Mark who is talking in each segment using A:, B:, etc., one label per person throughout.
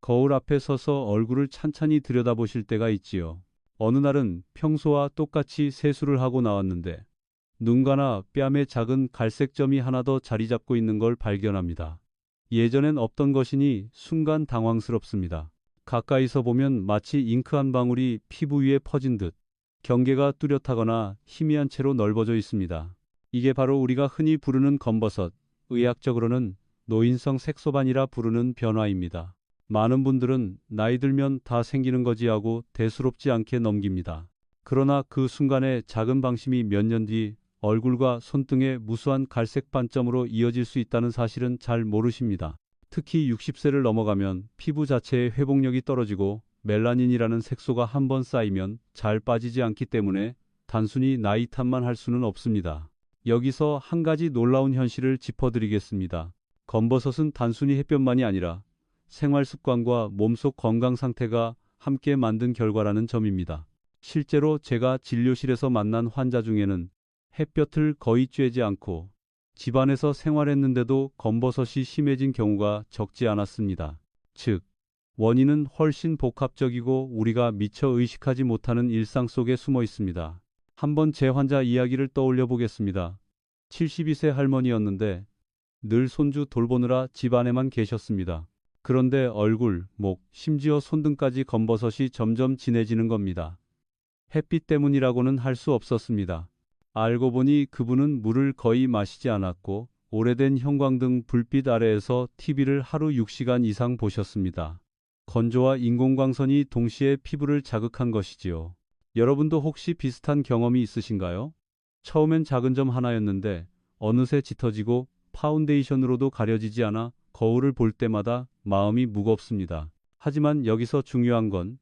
A: 거울 앞에 서서 얼굴을 찬찬히 들여다보실 때가 있지요. 어느 날은 평소와 똑같이 세수를 하고 나왔는데 눈가나 뺨에 작은 갈색 점이 하나 더 자리 잡고 있는 걸 발견합니다. 예전엔 없던 것이니 순간 당황스럽습니다. 가까이서 보면 마치 잉크 한 방울이 피부 위에 퍼진 듯 경계가 뚜렷하거나 희미한 채로 넓어져 있습니다. 이게 바로 우리가 흔히 부르는 검버섯, 의학적으로는 노인성 색소반이라 부르는 변화입니다. 많은 분들은 나이 들면 다 생기는 거지 하고 대수롭지 않게 넘깁니다. 그러나 그 순간의 작은 방심이 몇 년 뒤 얼굴과 손등에 무수한 갈색 반점으로 이어질 수 있다는 사실은 잘 모르십니다. 특히 60세를 넘어가면 피부 자체의 회복력이 떨어지고 멜라닌이라는 색소가 한번 쌓이면 잘 빠지지 않기 때문에 단순히 나이 탓만 할 수는 없습니다. 여기서 한 가지 놀라운 현실을 짚어드리겠습니다. 검버섯은 단순히 햇볕만이 아니라 생활 습관과 몸속 건강 상태가 함께 만든 결과라는 점입니다. 실제로 제가 진료실에서 만난 환자 중에는 햇볕을 거의 쬐지 않고 집안에서 생활했는데도 검버섯이 심해진 경우가 적지 않았습니다. 즉, 원인은 훨씬 복합적이고 우리가 미처 의식하지 못하는 일상 속에 숨어 있습니다. 한번 제 환자 이야기를 떠올려 보겠습니다. 72세 할머니였는데 늘 손주 돌보느라 집안에만 계셨습니다. 그런데 얼굴, 목, 심지어 손등까지 검버섯이 점점 진해지는 겁니다. 햇빛 때문이라고는 할 수 없었습니다. 알고 보니 그분은 물을 거의 마시지 않았고 오래된 형광등 불빛 아래에서 TV를 하루 6시간 이상 보셨습니다. 건조와 인공광선이 동시에 피부를 자극한 것이지요. 여러분도 혹시 비슷한 경험이 있으신가요? 처음엔 작은 점 하나였는데 어느새 짙어지고 파운데이션으로도 가려지지 않아 거울을 볼 때마다 마음이 무겁습니다. 하지만 여기서 중요한 건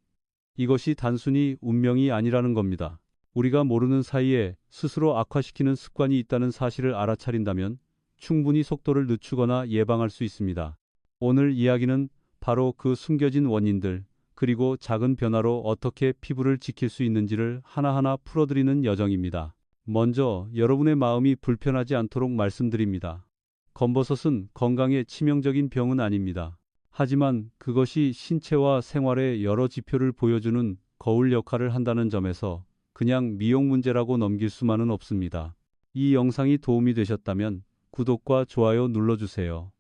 A: 이것이 단순히 운명이 아니라는 겁니다. 우리가 모르는 사이에 스스로 악화시키는 습관이 있다는 사실을 알아차린다면 충분히 속도를 늦추거나 예방할 수 있습니다. 오늘 이야기는 바로 그 숨겨진 원인들, 그리고 작은 변화로 어떻게 피부를 지킬 수 있는지를 하나하나 풀어드리는 여정입니다. 먼저 여러분의 마음이 불편하지 않도록 말씀드립니다. 검버섯은 건강에 치명적인 병은 아닙니다. 하지만 그것이 신체와 생활의 여러 지표를 보여주는 거울 역할을 한다는 점에서 그냥 미용 문제라고 넘길 수만은 없습니다. 이 영상이 도움이 되셨다면 구독과 좋아요 눌러주세요.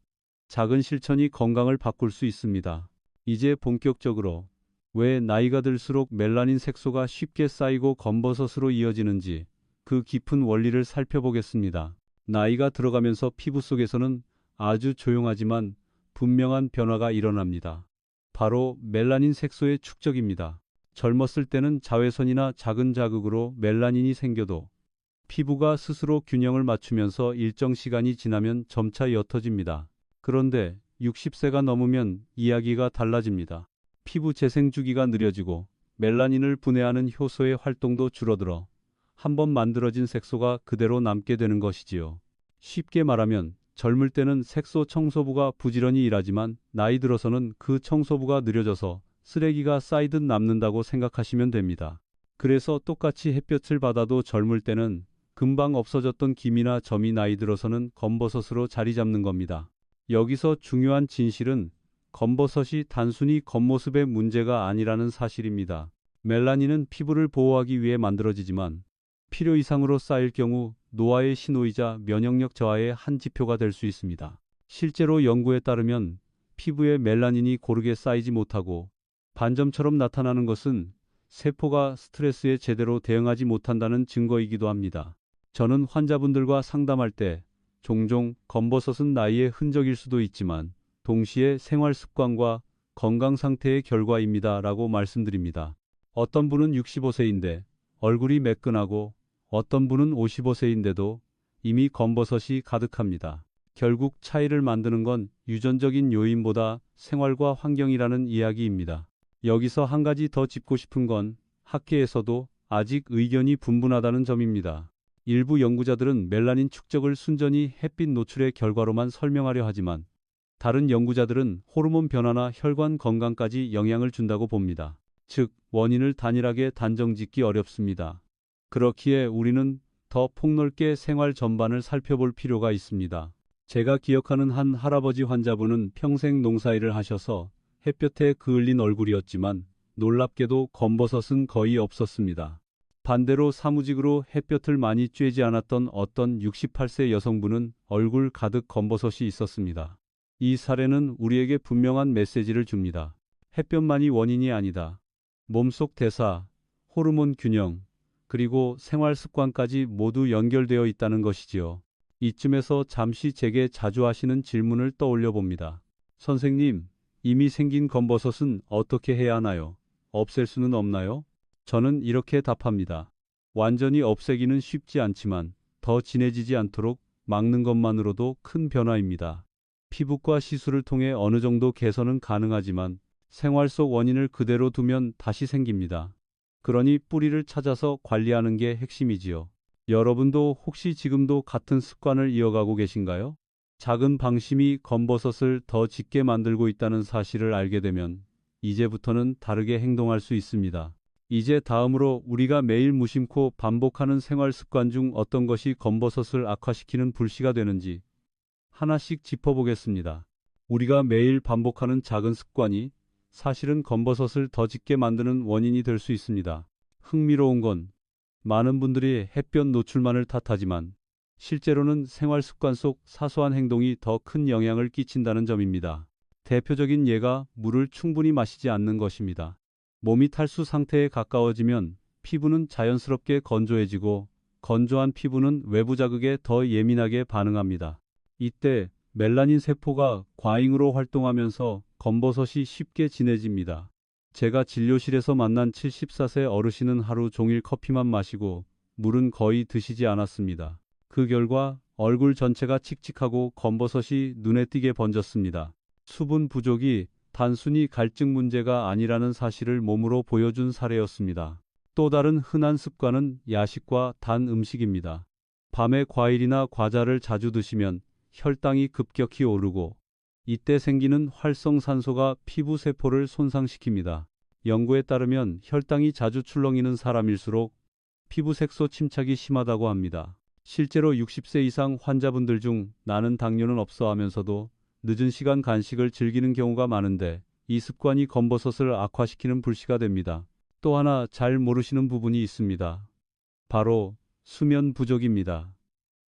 A: 작은 실천이 건강을 바꿀 수 있습니다. 이제 본격적으로 왜 나이가 들수록 멜라닌 색소가 쉽게 쌓이고 검버섯으로 이어지는지 그 깊은 원리를 살펴보겠습니다. 나이가 들어가면서 피부 속에서는 아주 조용하지만 분명한 변화가 일어납니다. 바로 멜라닌 색소의 축적입니다. 젊었을 때는 자외선이나 작은 자극으로 멜라닌이 생겨도 피부가 스스로 균형을 맞추면서 일정 시간이 지나면 점차 옅어집니다. 그런데 60세가 넘으면 이야기가 달라집니다. 피부 재생 주기가 느려지고 멜라닌을 분해하는 효소의 활동도 줄어들어 한번 만들어진 색소가 그대로 남게 되는 것이지요. 쉽게 말하면 젊을 때는 색소 청소부가 부지런히 일하지만 나이 들어서는 그 청소부가 느려져서 쓰레기가 쌓이듯 남는다고 생각하시면 됩니다. 그래서 똑같이 햇볕을 받아도 젊을 때는 금방 없어졌던 기미나 점이 나이 들어서는 검버섯으로 자리 잡는 겁니다. 여기서 중요한 진실은 검버섯이 단순히 겉모습의 문제가 아니라는 사실입니다. 멜라닌은 피부를 보호하기 위해 만들어지지만 필요 이상으로 쌓일 경우 노화의 신호이자 면역력 저하의 한 지표가 될 수 있습니다. 실제로 연구에 따르면 피부에 멜라닌이 고르게 쌓이지 못하고 반점처럼 나타나는 것은 세포가 스트레스에 제대로 대응하지 못한다는 증거이기도 합니다. 저는 환자분들과 상담할 때 종종 검버섯은 나이의 흔적일 수도 있지만 동시에 생활 습관과 건강 상태의 결과입니다 라고 말씀드립니다. 어떤 분은 65세인데 얼굴이 매끈하고 어떤 분은 55세인데도 이미 검버섯이 가득합니다. 결국 차이를 만드는 건 유전적인 요인보다 생활과 환경이라는 이야기입니다. 여기서 한 가지 더 짚고 싶은 건 학계에서도 아직 의견이 분분하다는 점입니다. 일부 연구자들은 멜라닌 축적을 순전히 햇빛 노출의 결과로만 설명하려 하지만 다른 연구자들은 호르몬 변화나 혈관 건강까지 영향을 준다고 봅니다. 즉, 원인을 단일하게 단정짓기 어렵습니다. 그렇기에 우리는 더 폭넓게 생활 전반을 살펴볼 필요가 있습니다. 제가 기억하는 한 할아버지 환자분은 평생 농사일을 하셔서 햇볕에 그을린 얼굴이었지만 놀랍게도 검버섯은 거의 없었습니다. 반대로 사무직으로 햇볕을 많이 쬐지 않았던 어떤 68세 여성분은 얼굴 가득 검버섯이 있었습니다. 이 사례는 우리에게 분명한 메시지를 줍니다. 햇볕만이 원인이 아니다. 몸속 대사, 호르몬 균형, 그리고 생활 습관까지 모두 연결되어 있다는 것이지요. 이쯤에서 잠시 제게 자주 하시는 질문을 떠올려 봅니다. 선생님, 이미 생긴 검버섯은 어떻게 해야 하나요? 없앨 수는 없나요? 저는 이렇게 답합니다. 완전히 없애기는 쉽지 않지만 더 진해지지 않도록 막는 것만으로도 큰 변화입니다. 피부과 시술을 통해 어느 정도 개선은 가능하지만 생활 속 원인을 그대로 두면 다시 생깁니다. 그러니 뿌리를 찾아서 관리하는 게 핵심이지요. 여러분도 혹시 지금도 같은 습관을 이어가고 계신가요? 작은 방심이 검버섯을 더 짙게 만들고 있다는 사실을 알게 되면 이제부터는 다르게 행동할 수 있습니다. 이제 다음으로 우리가 매일 무심코 반복하는 생활 습관 중 어떤 것이 검버섯을 악화시키는 불씨가 되는지 하나씩 짚어보겠습니다. 우리가 매일 반복하는 작은 습관이 사실은 검버섯을 더 짙게 만드는 원인이 될 수 있습니다. 흥미로운 건 많은 분들이 햇볕 노출만을 탓하지만 실제로는 생활 습관 속 사소한 행동이 더 큰 영향을 끼친다는 점입니다. 대표적인 예가 물을 충분히 마시지 않는 것입니다. 몸이 탈수 상태에 가까워지면 피부는 자연스럽게 건조해지고 건조한 피부는 외부 자극에 더 예민하게 반응합니다. 이때 멜라닌 세포가 과잉으로 활동하면서 검버섯이 쉽게 진해집니다. 제가 진료실에서 만난 74세 어르신은 하루 종일 커피만 마시고 물은 거의 드시지 않았습니다. 그 결과 얼굴 전체가 칙칙하고 검버섯이 눈에 띄게 번졌습니다. 수분 부족이 단순히 갈증 문제가 아니라는 사실을 몸으로 보여준 사례였습니다. 또 다른 흔한 습관은 야식과 단 음식입니다. 밤에 과일이나 과자를 자주 드시면 혈당이 급격히 오르고 이때 생기는 활성산소가 피부 세포를 손상시킵니다. 연구에 따르면 혈당이 자주 출렁이는 사람일수록 피부 색소 침착이 심하다고 합니다. 실제로 60세 이상 환자분들 중 나는 당뇨는 없어 하면서도 늦은 시간 간식을 즐기는 경우가 많은데 이 습관이 검버섯을 악화시키는 불씨가 됩니다. 또 하나 잘 모르시는 부분이 있습니다. 바로 수면 부족입니다.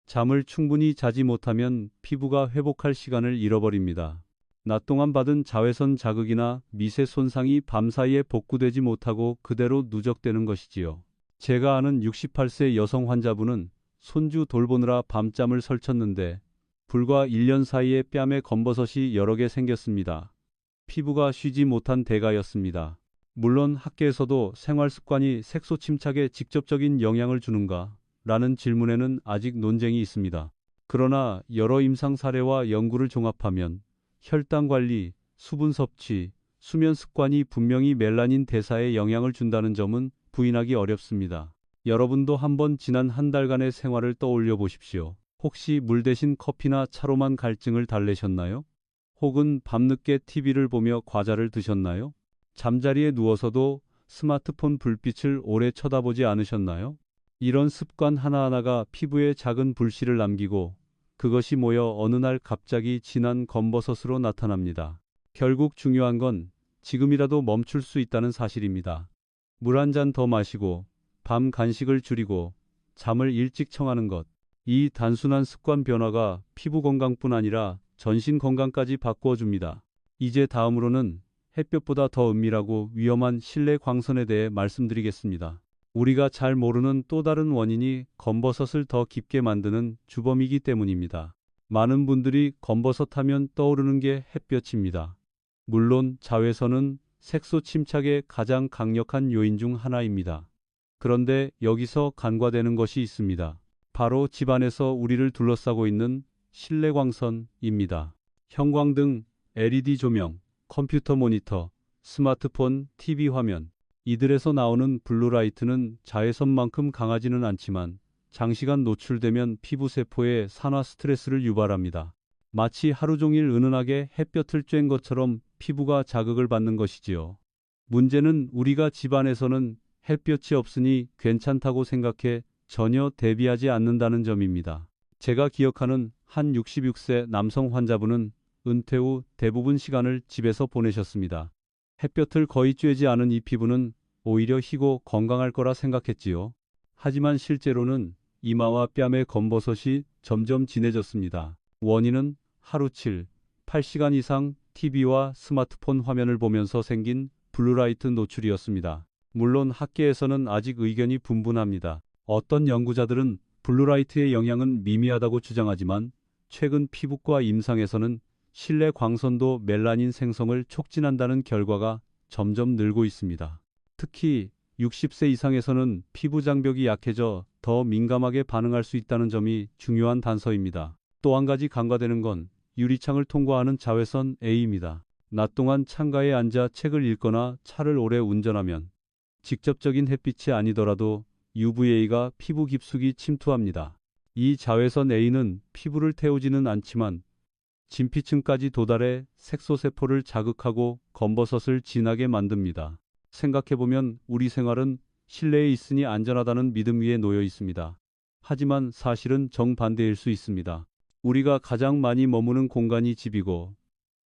A: 잠을 충분히 자지 못하면 피부가 회복할 시간을 잃어버립니다. 낮 동안 받은 자외선 자극이나 미세 손상이 밤사이에 복구되지 못하고 그대로 누적되는 것이지요. 제가 아는 68세 여성 환자분은 손주 돌보느라 밤잠을 설쳤는데 불과 1년 사이에 뺨에 검버섯이 여러 개 생겼습니다. 피부가 쉬지 못한 대가였습니다. 물론 학계에서도 생활 습관이 색소 침착에 직접적인 영향을 주는가? 라는 질문에는 아직 논쟁이 있습니다. 그러나 여러 임상 사례와 연구를 종합하면 혈당 관리, 수분 섭취, 수면 습관이 분명히 멜라닌 대사에 영향을 준다는 점은 부인하기 어렵습니다. 여러분도 한번 지난 한 달간의 생활을 떠올려 보십시오. 혹시 물 대신 커피나 차로만 갈증을 달래셨나요? 혹은 밤늦게 TV를 보며 과자를 드셨나요? 잠자리에 누워서도 스마트폰 불빛을 오래 쳐다보지 않으셨나요? 이런 습관 하나하나가 피부에 작은 불씨를 남기고 그것이 모여 어느 날 갑자기 진한 검버섯으로 나타납니다. 결국 중요한 건 지금이라도 멈출 수 있다는 사실입니다. 물 한 잔 더 마시고 밤 간식을 줄이고 잠을 일찍 청하는 것. 이 단순한 습관 변화가 피부 건강뿐 아니라 전신 건강까지 바꾸어 줍니다. 이제 다음으로는 햇볕보다 더 은밀하고 위험한 실내 광선에 대해 말씀드리겠습니다. 우리가 잘 모르는 또 다른 원인이 검버섯을 더 깊게 만드는 주범이기 때문입니다. 많은 분들이 검버섯 하면 떠오르는 게 햇볕입니다. 물론 자외선은 색소 침착의 가장 강력한 요인 중 하나입니다. 그런데 여기서 간과되는 것이 있습니다. 바로 집안에서 우리를 둘러싸고 있는 실내 광선입니다. 형광등, LED 조명, 컴퓨터 모니터, 스마트폰, TV 화면. 이들에서 나오는 블루라이트는 자외선만큼 강하지는 않지만 장시간 노출되면 피부 세포에 산화 스트레스를 유발합니다. 마치 하루 종일 은은하게 햇볕을 쬐은 것처럼 피부가 자극을 받는 것이지요. 문제는 우리가 집안에서는 햇볕이 없으니 괜찮다고 생각해 전혀 대비하지 않는다는 점입니다. 제가 기억하는 한 66세 남성 환자분은 은퇴 후 대부분 시간을 집에서 보내셨습니다. 햇볕을 거의 쬐지 않은 이 피부는 오히려 희고 건강할 거라 생각했지요. 하지만 실제로는 이마와 뺨의 검버섯이 점점 진해졌습니다. 원인은 하루 7, 8시간 이상 TV와 스마트폰 화면을 보면서 생긴 블루라이트 노출이었습니다. 물론 학계에서는 아직 의견이 분분합니다. 어떤 연구자들은 블루라이트의 영향은 미미하다고 주장하지만 최근 피부과 임상에서는 실내 광선도 멜라닌 생성을 촉진한다는 결과가 점점 늘고 있습니다. 특히 60세 이상에서는 피부 장벽이 약해져 더 민감하게 반응할 수 있다는 점이 중요한 단서입니다. 또 한 가지 간과되는 건 유리창을 통과하는 자외선 A입니다. 낮 동안 창가에 앉아 책을 읽거나 차를 오래 운전하면 직접적인 햇빛이 아니더라도 UVA가 피부 깊숙이 침투합니다. 이 자외선 A는 피부를 태우지는 않지만 진피층까지 도달해 색소세포를 자극하고 검버섯을 진하게 만듭니다. 생각해보면 우리 생활은 실내에 있으니 안전하다는 믿음 위에 놓여 있습니다. 하지만 사실은 정반대일 수 있습니다. 우리가 가장 많이 머무는 공간이 집이고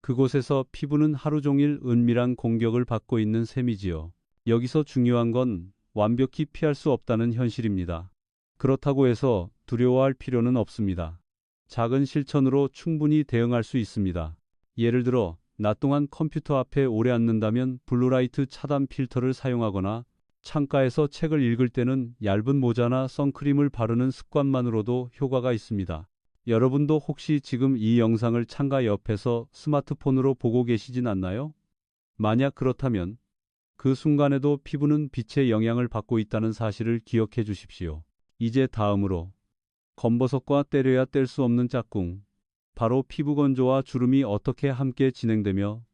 A: 그곳에서 피부는 하루 종일 은밀한 공격을 받고 있는 셈이지요. 여기서 중요한 건 완벽히 피할 수 없다는 현실입니다. 그렇다고 해서 두려워할 필요는 없습니다. 작은 실천으로 충분히 대응할 수 있습니다. 예를 들어 낮 동안 컴퓨터 앞에 오래 앉는다면 블루라이트 차단 필터를 사용하거나 창가에서 책을 읽을 때는 얇은 모자나 선크림을 바르는 습관만으로도 효과가 있습니다. 여러분도 혹시 지금 이 영상을 창가 옆에서 스마트폰으로 보고 계시진 않나요? 만약 그렇다면 그 순간에도 피부는 빛의 영향을 받고 있다는 사실을 기억해 주십시오. 이제 다음으로 검버섯과 때려야 뗄 수 없는 짝꿍, 바로 피부 건조와 주름이 어떻게 함께 진행되며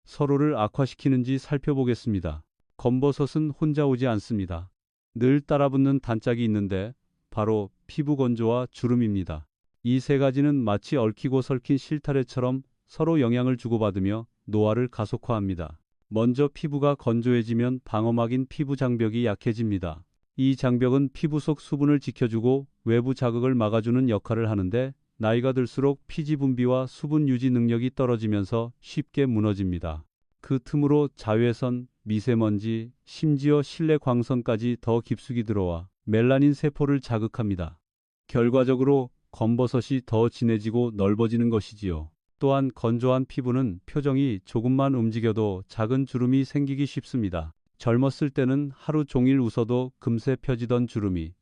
A: 서로를 악화시키는지 살펴보겠습니다. 검버섯은 혼자 오지 않습니다. 늘 따라붙는 단짝이 있는데 바로 피부 건조와 주름입니다. 이 세 가지는 마치 얽히고 설킨 실타래처럼 서로 영향을 주고받으며 노화를 가속화합니다. 먼저 피부가 건조해지면 방어막인 피부 장벽이 약해집니다. 이 장벽은 피부 속 수분을 지켜주고 외부 자극을 막아주는 역할을 하는데 나이가 들수록 피지 분비와 수분 유지 능력이 떨어지면서 쉽게 무너집니다. 그 틈으로 자외선, 미세먼지, 심지어 실내 광선까지 더 깊숙이 들어와 멜라닌 세포를 자극합니다. 결과적으로 검버섯이 더 진해지고 넓어지는 것이지요. 또한 건조한 피부는 표정이 조금만 움직여도 작은 주름이 생기기 쉽습니다. 젊었을 때는 하루 종일 웃어도 금세 펴지던 주름이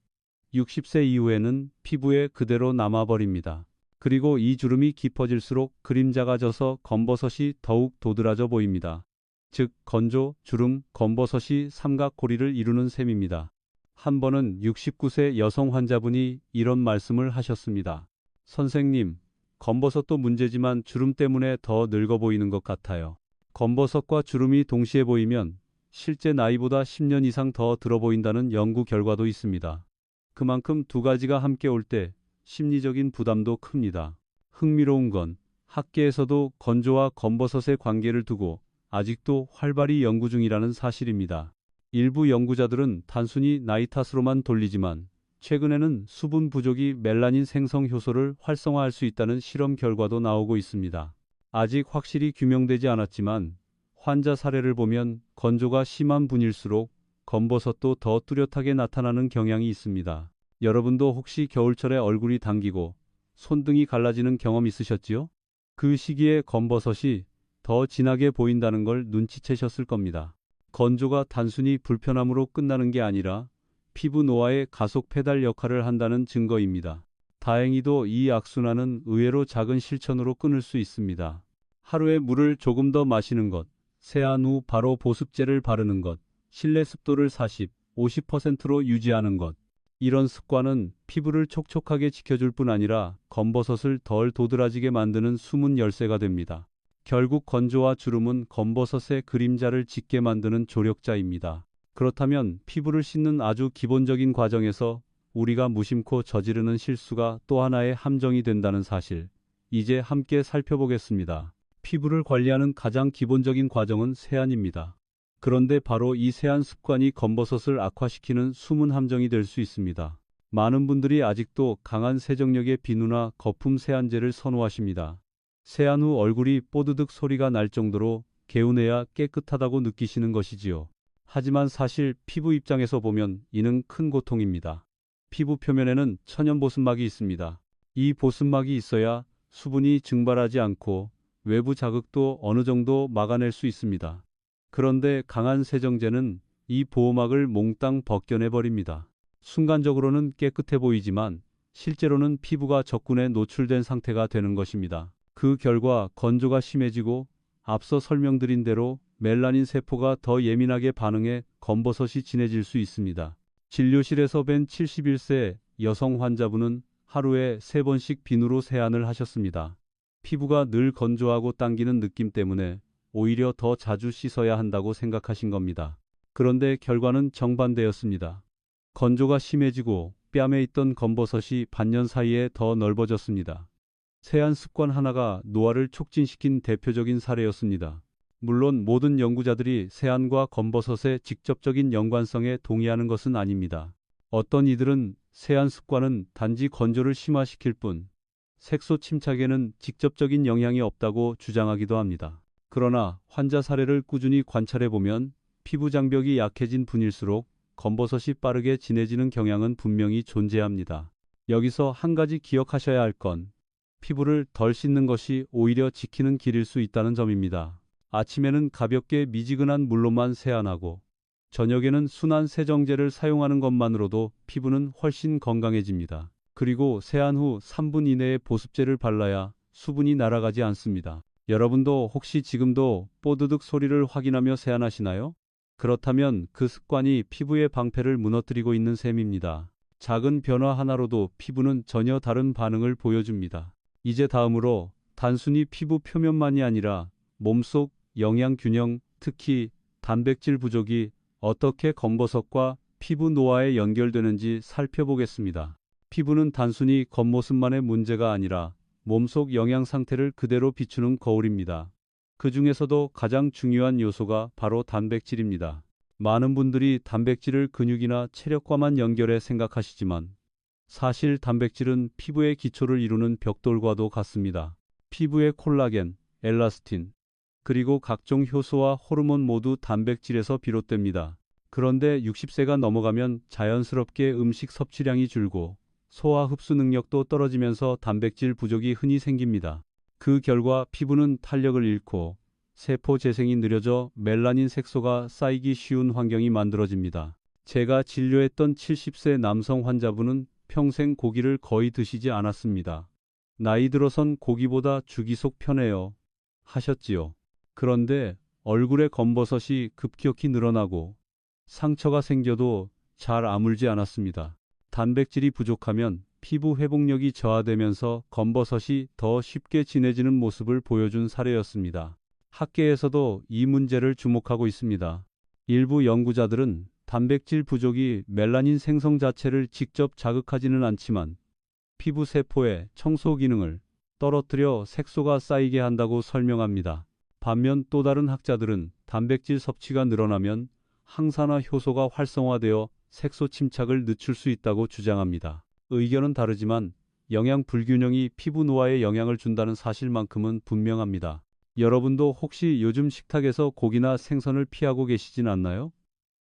A: 60세 이후에는 피부에 그대로 남아버립니다. 그리고 이 주름이 깊어질수록 그림자가 져서 검버섯이 더욱 도드라져 보입니다. 즉 건조, 주름, 검버섯이 삼각고리를 이루는 셈입니다. 한 번은 69세 여성 환자분이 이런 말씀을 하셨습니다. 선생님, 검버섯도 문제지만 주름 때문에 더 늙어 보이는 것 같아요. 검버섯과 주름이 동시에 보이면 실제 나이보다 10년 이상 더 들어 보인다는 연구 결과도 있습니다. 그만큼 두 가지가 함께 올 때 심리적인 부담도 큽니다. 흥미로운 건 학계에서도 건조와 검버섯의 관계를 두고 아직도 활발히 연구 중이라는 사실입니다. 일부 연구자들은 단순히 나이 탓으로만 돌리지만 최근에는 수분 부족이 멜라닌 생성 효소를 활성화할 수 있다는 실험 결과도 나오고 있습니다. 아직 확실히 규명되지 않았지만 환자 사례를 보면 건조가 심한 분일수록 검버섯도 더 뚜렷하게 나타나는 경향이 있습니다. 여러분도 혹시 겨울철에 얼굴이 당기고 손등이 갈라지는 경험 있으셨지요? 그 시기에 검버섯이 더 진하게 보인다는 걸 눈치채셨을 겁니다. 건조가 단순히 불편함으로 끝나는 게 아니라 피부 노화의 가속 페달 역할을 한다는 증거입니다. 다행히도 이 악순환은 의외로 작은 실천으로 끊을 수 있습니다. 하루에 물을 조금 더 마시는 것, 세안 후 바로 보습제를 바르는 것, 실내 습도를 40, 50%로 유지하는 것. 이런 습관은 피부를 촉촉하게 지켜줄 뿐 아니라 검버섯을 덜 도드라지게 만드는 숨은 열쇠가 됩니다. 결국 건조와 주름은 검버섯의 그림자를 짙게 만드는 조력자입니다. 그렇다면 피부를 씻는 아주 기본적인 과정에서 우리가 무심코 저지르는 실수가 또 하나의 함정이 된다는 사실, 이제 함께 살펴보겠습니다. 피부를 관리하는 가장 기본적인 과정은 세안입니다. 그런데 바로 이 세안 습관이 검버섯을 악화시키는 숨은 함정이 될 수 있습니다. 많은 분들이 아직도 강한 세정력의 비누나 거품 세안제를 선호하십니다. 세안 후 얼굴이 뽀드득 소리가 날 정도로 개운해야 깨끗하다고 느끼시는 것이지요. 하지만 사실 피부 입장에서 보면 이는 큰 고통입니다. 피부 표면에는 천연 보습막이 있습니다. 이 보습막이 있어야 수분이 증발하지 않고 외부 자극도 어느 정도 막아낼 수 있습니다. 그런데 강한 세정제는 이 보호막을 몽땅 벗겨내 버립니다. 순간적으로는 깨끗해 보이지만 실제로는 피부가 적군에 노출된 상태가 되는 것입니다. 그 결과 건조가 심해지고 앞서 설명드린 대로 멜라닌 세포가 더 예민하게 반응해 검버섯이 진해질 수 있습니다. 진료실에서 뵌 71세 여성 환자분은 하루에 3번씩 비누로 세안을 하셨습니다. 피부가 늘 건조하고 당기는 느낌 때문에 오히려 더 자주 씻어야 한다고 생각하신 겁니다. 그런데 결과는 정반대였습니다. 건조가 심해지고 뺨에 있던 검버섯이 반년 사이에 더 넓어졌습니다. 세안 습관 하나가 노화를 촉진시킨 대표적인 사례였습니다. 물론 모든 연구자들이 세안과 검버섯의 직접적인 연관성에 동의하는 것은 아닙니다. 어떤 이들은 세안 습관은 단지 건조를 심화시킬 뿐 색소 침착에는 직접적인 영향이 없다고 주장하기도 합니다. 그러나 환자 사례를 꾸준히 관찰해 보면 피부 장벽이 약해진 분일수록 검버섯이 빠르게 진해지는 경향은 분명히 존재합니다. 여기서 한 가지 기억하셔야 할 건 피부를 덜 씻는 것이 오히려 지키는 길일 수 있다는 점입니다. 아침에는 가볍게 미지근한 물로만 세안하고 저녁에는 순한 세정제를 사용하는 것만으로도 피부는 훨씬 건강해집니다. 그리고 세안 후 3분 이내에 보습제를 발라야 수분이 날아가지 않습니다. 여러분도 혹시 지금도 뽀드득 소리를 확인하며 세안하시나요? 그렇다면 그 습관이 피부의 방패를 무너뜨리고 있는 셈입니다. 작은 변화 하나로도 피부는 전혀 다른 반응을 보여줍니다. 이제 다음으로 단순히 피부 표면만이 아니라 몸속 영양 균형, 특히 단백질 부족이 어떻게 검버섯과 피부 노화에 연결되는지 살펴보겠습니다. 피부는 단순히 겉모습만의 문제가 아니라 몸속 영양 상태를 그대로 비추는 거울입니다. 그 중에서도 가장 중요한 요소가 바로 단백질입니다. 많은 분들이 단백질을 근육이나 체력과만 연결해 생각하시지만 사실 단백질은 피부의 기초를 이루는 벽돌과도 같습니다. 피부의 콜라겐, 엘라스틴, 그리고 각종 효소와 호르몬 모두 단백질에서 비롯됩니다. 그런데 60세가 넘어가면 자연스럽게 음식 섭취량이 줄고 소화 흡수 능력도 떨어지면서 단백질 부족이 흔히 생깁니다. 그 결과 피부는 탄력을 잃고 세포 재생이 느려져 멜라닌 색소가 쌓이기 쉬운 환경이 만들어집니다. 제가 진료했던 70세 남성 환자분은 평생 고기를 거의 드시지 않았습니다. 나이 들어선 고기보다 죽이 속 편해요 하셨지요. 그런데 얼굴에 검버섯이 급격히 늘어나고 상처가 생겨도 잘 아물지 않았습니다. 단백질이 부족하면 피부 회복력이 저하되면서 검버섯이 더 쉽게 진해지는 모습을 보여준 사례였습니다. 학계에서도 이 문제를 주목하고 있습니다. 일부 연구자들은 단백질 부족이 멜라닌 생성 자체를 직접 자극하지는 않지만 피부 세포의 청소 기능을 떨어뜨려 색소가 쌓이게 한다고 설명합니다. 반면 또 다른 학자들은 단백질 섭취가 늘어나면 항산화 효소가 활성화되어 색소 침착을 늦출 수 있다고 주장합니다. 의견은 다르지만 영양 불균형이 피부 노화에 영향을 준다는 사실만큼은 분명합니다. 여러분도 혹시 요즘 식탁에서 고기나 생선을 피하고 계시진 않나요?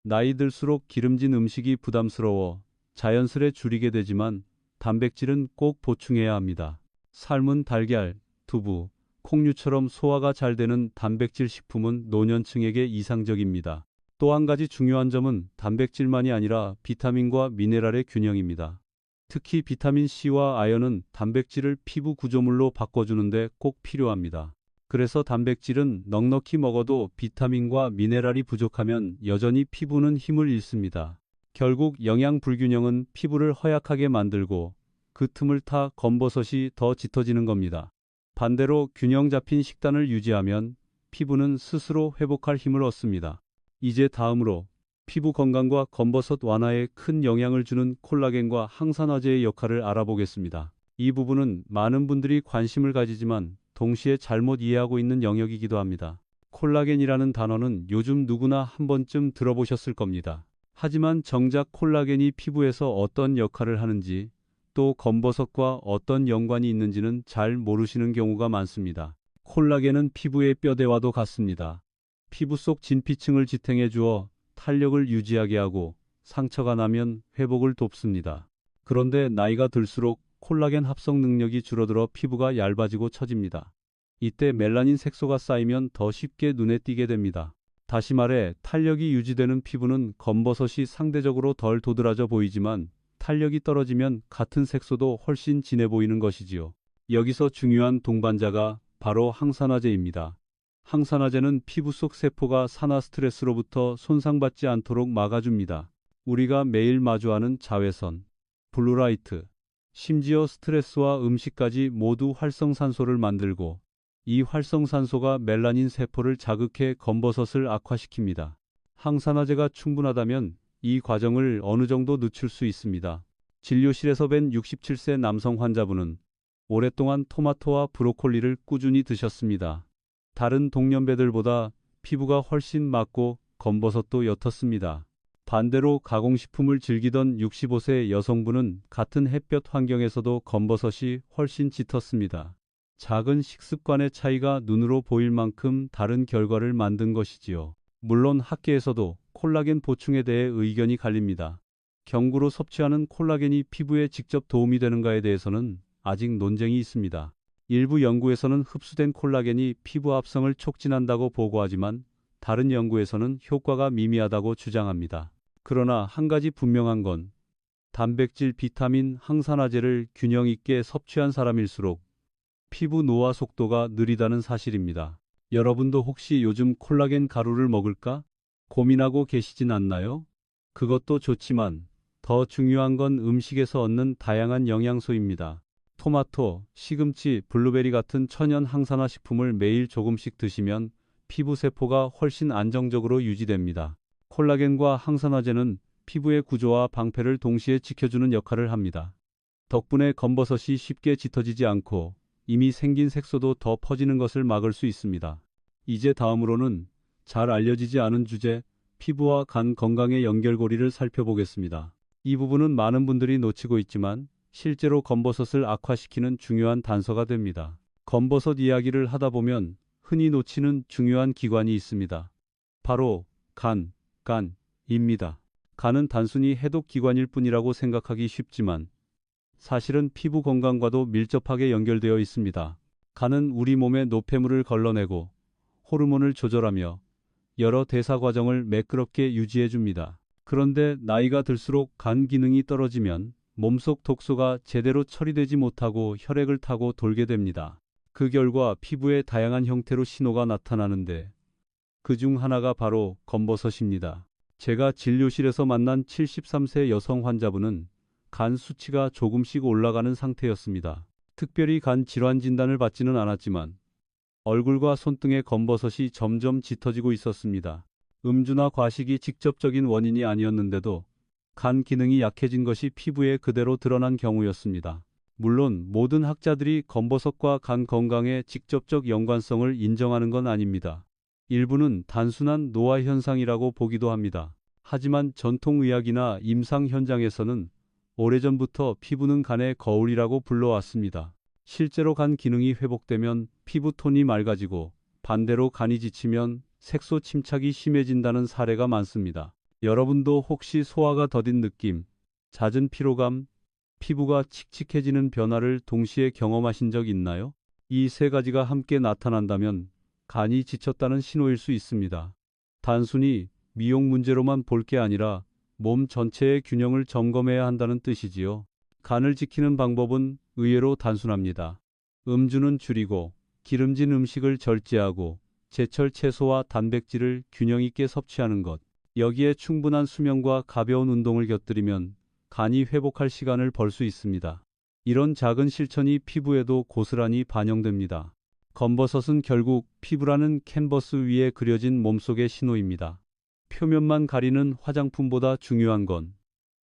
A: 나이 들수록 기름진 음식이 부담스러워 자연스레 줄이게 되지만 단백질은 꼭 보충해야 합니다. 삶은 달걀, 두부, 콩류처럼 소화가 잘 되는 단백질 식품은 노년층에게 이상적입니다. 또 한 가지 중요한 점은 단백질만이 아니라 비타민과 미네랄의 균형입니다. 특히 비타민 C와 아연은 단백질을 피부 구조물로 바꿔주는데 꼭 필요합니다. 그래서 단백질은 넉넉히 먹어도 비타민과 미네랄이 부족하면 여전히 피부는 힘을 잃습니다. 결국 영양 불균형은 피부를 허약하게 만들고 그 틈을 타 검버섯이 더 짙어지는 겁니다. 반대로 균형 잡힌 식단을 유지하면 피부는 스스로 회복할 힘을 얻습니다. 이제 다음으로 피부 건강과 검버섯 완화에 큰 영향을 주는 콜라겐과 항산화제의 역할을 알아보겠습니다. 이 부분은 많은 분들이 관심을 가지지만 동시에 잘못 이해하고 있는 영역이기도 합니다. 콜라겐이라는 단어는 요즘 누구나 한 번쯤 들어보셨을 겁니다. 하지만 정작 콜라겐이 피부에서 어떤 역할을 하는지 또 검버섯과 어떤 연관이 있는지는 잘 모르시는 경우가 많습니다. 콜라겐은 피부의 뼈대와도 같습니다. 피부 속 진피층을 지탱해 주어 탄력을 유지하게 하고 상처가 나면 회복을 돕습니다. 그런데 나이가 들수록 콜라겐 합성 능력이 줄어들어 피부가 얇아지고 처집니다. 이때 멜라닌 색소가 쌓이면 더 쉽게 눈에 띄게 됩니다. 다시 말해 탄력이 유지되는 피부는 검버섯이 상대적으로 덜 도드라져 보이지만 탄력이 떨어지면 같은 색소도 훨씬 진해 보이는 것이지요. 여기서 중요한 동반자가 바로 항산화제입니다. 항산화제는 피부 속 세포가 산화 스트레스로부터 손상받지 않도록 막아줍니다. 우리가 매일 마주하는 자외선, 블루라이트, 심지어 스트레스와 음식까지 모두 활성산소를 만들고 이 활성산소가 멜라닌 세포를 자극해 검버섯을 악화시킵니다. 항산화제가 충분하다면 이 과정을 어느 정도 늦출 수 있습니다. 진료실에서 뵌 67세 남성 환자분은 오랫동안 토마토와 브로콜리를 꾸준히 드셨습니다. 다른 동년배들보다 피부가 훨씬 맑고 검버섯도 옅었습니다. 반대로 가공식품을 즐기던 65세 여성분은 같은 햇볕 환경에서도 검버섯이 훨씬 짙었습니다. 작은 식습관의 차이가 눈으로 보일 만큼 다른 결과를 만든 것이지요. 물론 학계에서도 콜라겐 보충에 대해 의견이 갈립니다. 경구로 섭취하는 콜라겐이 피부에 직접 도움이 되는가에 대해서는 아직 논쟁이 있습니다. 일부 연구에서는 흡수된 콜라겐이 피부 합성을 촉진한다고 보고하지만 다른 연구에서는 효과가 미미하다고 주장합니다. 그러나 한 가지 분명한 건 단백질, 비타민, 항산화제를 균형 있게 섭취한 사람일수록 피부 노화 속도가 느리다는 사실입니다. 여러분도 혹시 요즘 콜라겐 가루를 먹을까 고민하고 계시진 않나요? 그것도 좋지만 더 중요한 건 음식에서 얻는 다양한 영양소입니다. 토마토, 시금치, 블루베리 같은 천연 항산화 식품을 매일 조금씩 드시면 피부 세포가 훨씬 안정적으로 유지됩니다. 콜라겐과 항산화제는 피부의 구조와 방패를 동시에 지켜주는 역할을 합니다. 덕분에 검버섯이 쉽게 짙어지지 않고 이미 생긴 색소도 더 퍼지는 것을 막을 수 있습니다. 이제 다음으로는 잘 알려지지 않은 주제, 피부와 간 건강의 연결고리를 살펴보겠습니다. 이 부분은 많은 분들이 놓치고 있지만 실제로 검버섯을 악화시키는 중요한 단서가 됩니다. 검버섯 이야기를 하다 보면 흔히 놓치는 중요한 기관이 있습니다. 바로 간입니다. 간은 단순히 해독기관일 뿐이라고 생각하기 쉽지만 사실은 피부 건강과도 밀접하게 연결되어 있습니다. 간은 우리 몸의 노폐물을 걸러내고 호르몬을 조절하며 여러 대사 과정을 매끄럽게 유지해 줍니다. 그런데 나이가 들수록 간 기능이 떨어지면 몸속 독소가 제대로 처리되지 못하고 혈액을 타고 돌게 됩니다. 그 결과 피부에 다양한 형태로 신호가 나타나는데 그중 하나가 바로 검버섯입니다. 제가 진료실에서 만난 73세 여성 환자분은 간 수치가 조금씩 올라가는 상태였습니다. 특별히 간 질환 진단을 받지는 않았지만 얼굴과 손등의 검버섯이 점점 짙어지고 있었습니다. 음주나 과식이 직접적인 원인이 아니었는데도 간 기능이 약해진 것이 피부에 그대로 드러난 경우였습니다. 물론 모든 학자들이 검버섯과 간 건강의 직접적 연관성을 인정하는 건 아닙니다. 일부는 단순한 노화 현상이라고 보기도 합니다. 하지만 전통의학이나 임상 현장에서는 오래전부터 피부는 간의 거울이라고 불러왔습니다. 실제로 간 기능이 회복되면 피부 톤이 맑아지고 반대로 간이 지치면 색소 침착이 심해진다는 사례가 많습니다. 여러분도 혹시 소화가 더딘 느낌, 잦은 피로감, 피부가 칙칙해지는 변화를 동시에 경험하신 적 있나요? 이 세 가지가 함께 나타난다면 간이 지쳤다는 신호일 수 있습니다. 단순히 미용 문제로만 볼 게 아니라 몸 전체의 균형을 점검해야 한다는 뜻이지요. 간을 지키는 방법은 의외로 단순합니다. 음주는 줄이고 기름진 음식을 절제하고 제철 채소와 단백질을 균형 있게 섭취하는 것. 여기에 충분한 수면과 가벼운 운동을 곁들이면 간이 회복할 시간을 벌 수 있습니다. 이런 작은 실천이 피부에도 고스란히 반영됩니다. 검버섯은 결국 피부라는 캔버스 위에 그려진 몸속의 신호입니다. 표면만 가리는 화장품보다 중요한 건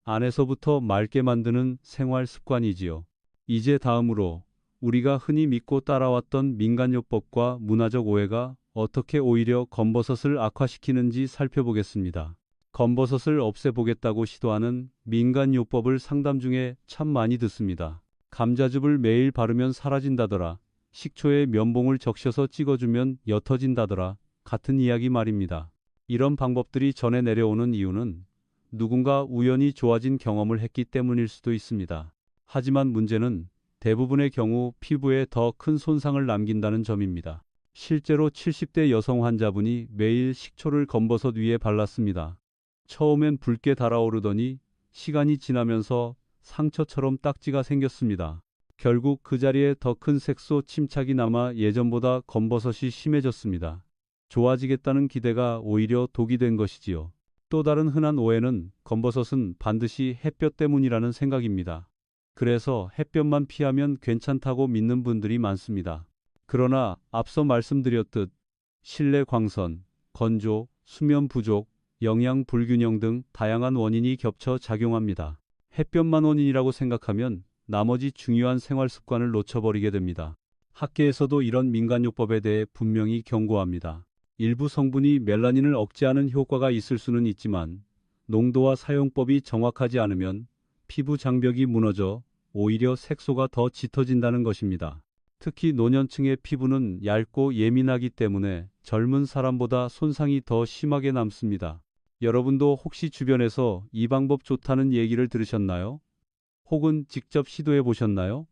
A: 안에서부터 맑게 만드는 생활 습관이지요. 이제 다음으로 우리가 흔히 믿고 따라왔던 민간요법과 문화적 오해가 어떻게 오히려 검버섯을 악화시키는지 살펴보겠습니다. 검버섯을 없애보겠다고 시도하는 민간요법을 상담 중에 참 많이 듣습니다. 감자즙을 매일 바르면 사라진다더라. 식초에 면봉을 적셔서 찍어주면 옅어진다더라. 같은 이야기 말입니다. 이런 방법들이 전해 내려오는 이유는 누군가 우연히 좋아진 경험을 했기 때문일 수도 있습니다. 하지만 문제는 대부분의 경우 피부에 더 큰 손상을 남긴다는 점입니다. 실제로 70대 여성 환자분이 매일 식초를 검버섯 위에 발랐습니다. 처음엔 붉게 달아오르더니 시간이 지나면서 상처처럼 딱지가 생겼습니다. 결국 그 자리에 더 큰 색소 침착이 남아 예전보다 검버섯이 심해졌습니다. 좋아지겠다는 기대가 오히려 독이 된 것이지요. 또 다른 흔한 오해는 검버섯은 반드시 햇볕 때문이라는 생각입니다. 그래서 햇볕만 피하면 괜찮다고 믿는 분들이 많습니다. 그러나 앞서 말씀드렸듯 실내 광선, 건조, 수면 부족, 영양 불균형 등 다양한 원인이 겹쳐 작용합니다. 햇볕만 원인이라고 생각하면 나머지 중요한 생활 습관을 놓쳐버리게 됩니다. 학계에서도 이런 민간요법에 대해 분명히 경고합니다. 일부 성분이 멜라닌을 억제하는 효과가 있을 수는 있지만 농도와 사용법이 정확하지 않으면 피부 장벽이 무너져 오히려 색소가 더 짙어진다는 것입니다. 특히 노년층의 피부는 얇고 예민하기 때문에 젊은 사람보다 손상이 더 심하게 남습니다. 여러분도 혹시 주변에서 이 방법 좋다는 얘기를 들으셨나요? 혹은 직접 시도해 보셨나요?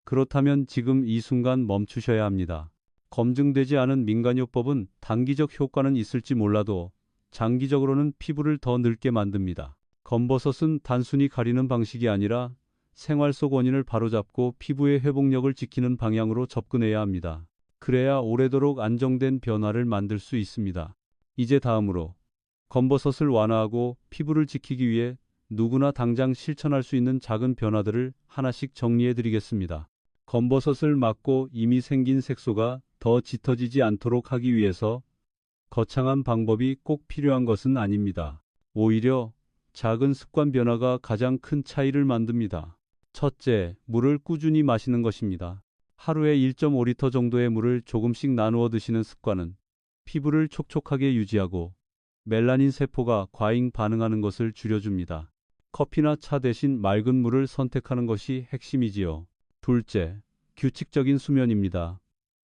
A: 그렇다면 지금 이 순간 멈추셔야 합니다. 검증되지 않은 민간요법은 단기적 효과는 있을지 몰라도 장기적으로는 피부를 더 늙게 만듭니다. 검버섯은 단순히 가리는 방식이 아니라 생활 속 원인을 바로잡고 피부의 회복력을 지키는 방향으로 접근해야 합니다. 그래야 오래도록 안정된 변화를 만들 수 있습니다. 이제 다음으로 검버섯을 완화하고 피부를 지키기 위해 누구나 당장 실천할 수 있는 작은 변화들을 하나씩 정리해 드리겠습니다. 검버섯을 막고 이미 생긴 색소가 더 짙어지지 않도록 하기 위해서 거창한 방법이 꼭 필요한 것은 아닙니다. 오히려 작은 습관 변화가 가장 큰 차이를 만듭니다. 첫째, 물을 꾸준히 마시는 것입니다. 하루에 1.5리터 정도의 물을 조금씩 나누어 드시는 습관은 피부를 촉촉하게 유지하고 멜라닌 세포가 과잉 반응하는 것을 줄여줍니다. 커피나 차 대신 맑은 물을 선택하는 것이 핵심이지요. 둘째, 규칙적인 수면입니다.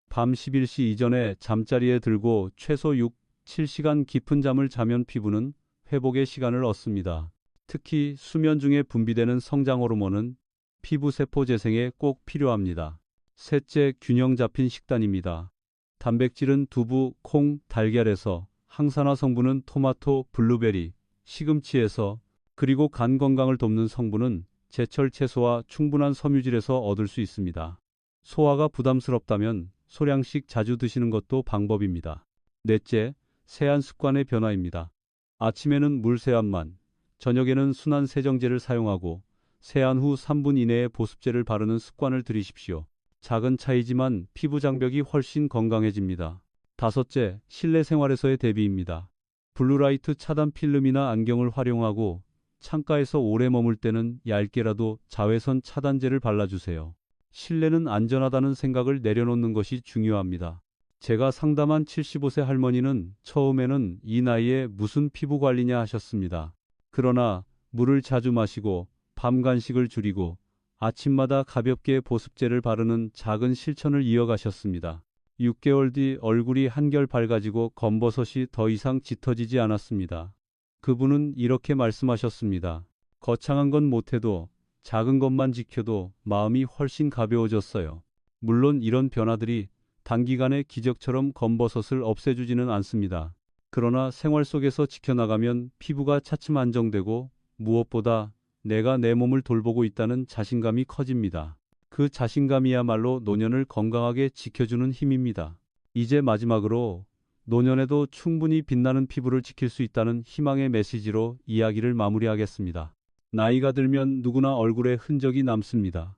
A: 밤 11시 이전에 잠자리에 들고 최소 6, 7시간 깊은 잠을 자면 피부는 회복의 시간을 얻습니다. 특히 수면 중에 분비되는 성장 호르몬은 피부 세포 재생에 꼭 필요합니다. 셋째, 균형 잡힌 식단입니다. 단백질은 두부, 콩, 달걀에서, 항산화 성분은 토마토, 블루베리, 시금치에서, 그리고 간 건강을 돕는 성분은 제철 채소와 충분한 섬유질에서 얻을 수 있습니다. 소화가 부담스럽다면 소량씩 자주 드시는 것도 방법입니다. 넷째, 세안 습관의 변화입니다. 아침에는 물 세안만, 저녁에는 순한 세정제를 사용하고 세안 후 3분 이내에 보습제를 바르는 습관을 들이십시오. 작은 차이지만 피부 장벽이 훨씬 건강해집니다. 다섯째, 실내 생활에서의 대비입니다. 블루라이트 차단 필름이나 안경을 활용하고 창가에서 오래 머물 때는 얇게라도 자외선 차단제를 발라주세요. 실내는 안전하다는 생각을 내려놓는 것이 중요합니다. 제가 상담한 75세 할머니는 처음에는 이 나이에 무슨 피부 관리냐 하셨습니다. 그러나 물을 자주 마시고 밤 간식을 줄이고 아침마다 가볍게 보습제를 바르는 작은 실천을 이어가셨습니다. 6개월 뒤 얼굴이 한결 밝아지고 검버섯이 더 이상 짙어지지 않았습니다. 그분은 이렇게 말씀하셨습니다. 거창한 건 못해도 작은 것만 지켜도 마음이 훨씬 가벼워졌어요. 물론 이런 변화들이 단기간에 기적처럼 검버섯을 없애주지는 않습니다. 그러나 생활 속에서 지켜나가면 피부가 차츰 안정되고 무엇보다 내가 내 몸을 돌보고 있다는 자신감이 커집니다. 그 자신감이야말로 노년을 건강하게 지켜주는 힘입니다. 이제 마지막으로 노년에도 충분히 빛나는 피부를 지킬 수 있다는 희망의 메시지로 이야기를 마무리하겠습니다. 나이가 들면 누구나 얼굴에 흔적이 남습니다.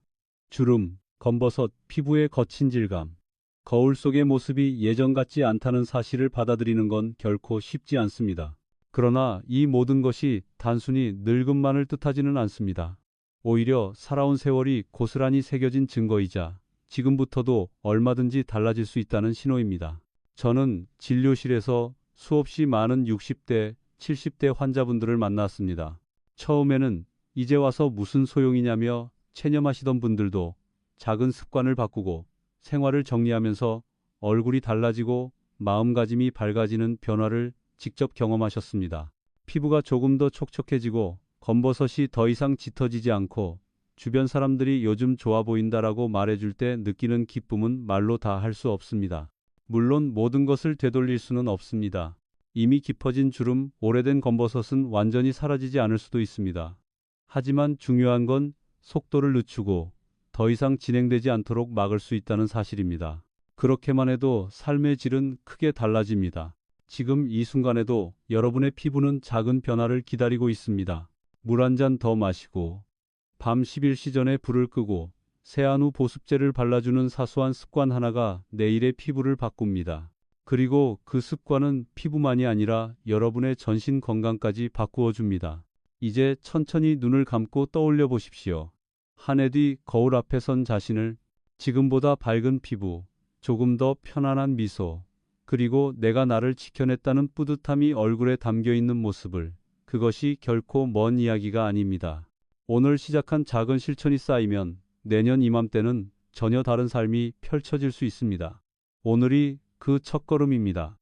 A: 주름, 검버섯, 피부의 거친 질감. 거울 속의 모습이 예전 같지 않다는 사실을 받아들이는 건 결코 쉽지 않습니다. 그러나 이 모든 것이 단순히 늙음만을 뜻하지는 않습니다. 오히려 살아온 세월이 고스란히 새겨진 증거이자 지금부터도 얼마든지 달라질 수 있다는 신호입니다. 저는 진료실에서 수없이 많은 60대, 70대 환자분들을 만났습니다. 처음에는 이제 와서 무슨 소용이냐며 체념하시던 분들도 작은 습관을 바꾸고 생활을 정리하면서 얼굴이 달라지고 마음가짐이 밝아지는 변화를 직접 경험하셨습니다. 피부가 조금 더 촉촉해지고 검버섯이 더 이상 짙어지지 않고 주변 사람들이 요즘 좋아 보인다라고 말해줄 때 느끼는 기쁨은 말로 다 할 수 없습니다. 물론 모든 것을 되돌릴 수는 없습니다. 이미 깊어진 주름, 오래된 검버섯은 완전히 사라지지 않을 수도 있습니다. 하지만 중요한 건 속도를 늦추고 더 이상 진행되지 않도록 막을 수 있다는 사실입니다. 그렇게만 해도 삶의 질은 크게 달라집니다. 지금 이 순간에도 여러분의 피부는 작은 변화를 기다리고 있습니다. 물 한 잔 더 마시고 밤 10일시 전에 불을 끄고 세안 후 보습제를 발라주는 사소한 습관 하나가 내일의 피부를 바꿉니다. 그리고 그 습관은 피부만이 아니라 여러분의 전신 건강까지 바꾸어 줍니다. 이제 천천히 눈을 감고 떠올려 보십시오. 한 해 뒤 거울 앞에 선 자신을, 지금보다 밝은 피부, 조금 더 편안한 미소, 그리고 내가 나를 지켜냈다는 뿌듯함이 얼굴에 담겨 있는 모습을, 그것이 결코 먼 이야기가 아닙니다. 오늘 시작한 작은 실천이 쌓이면 내년 이맘때는 전혀 다른 삶이 펼쳐질 수 있습니다. 오늘이 그 첫걸음입니다.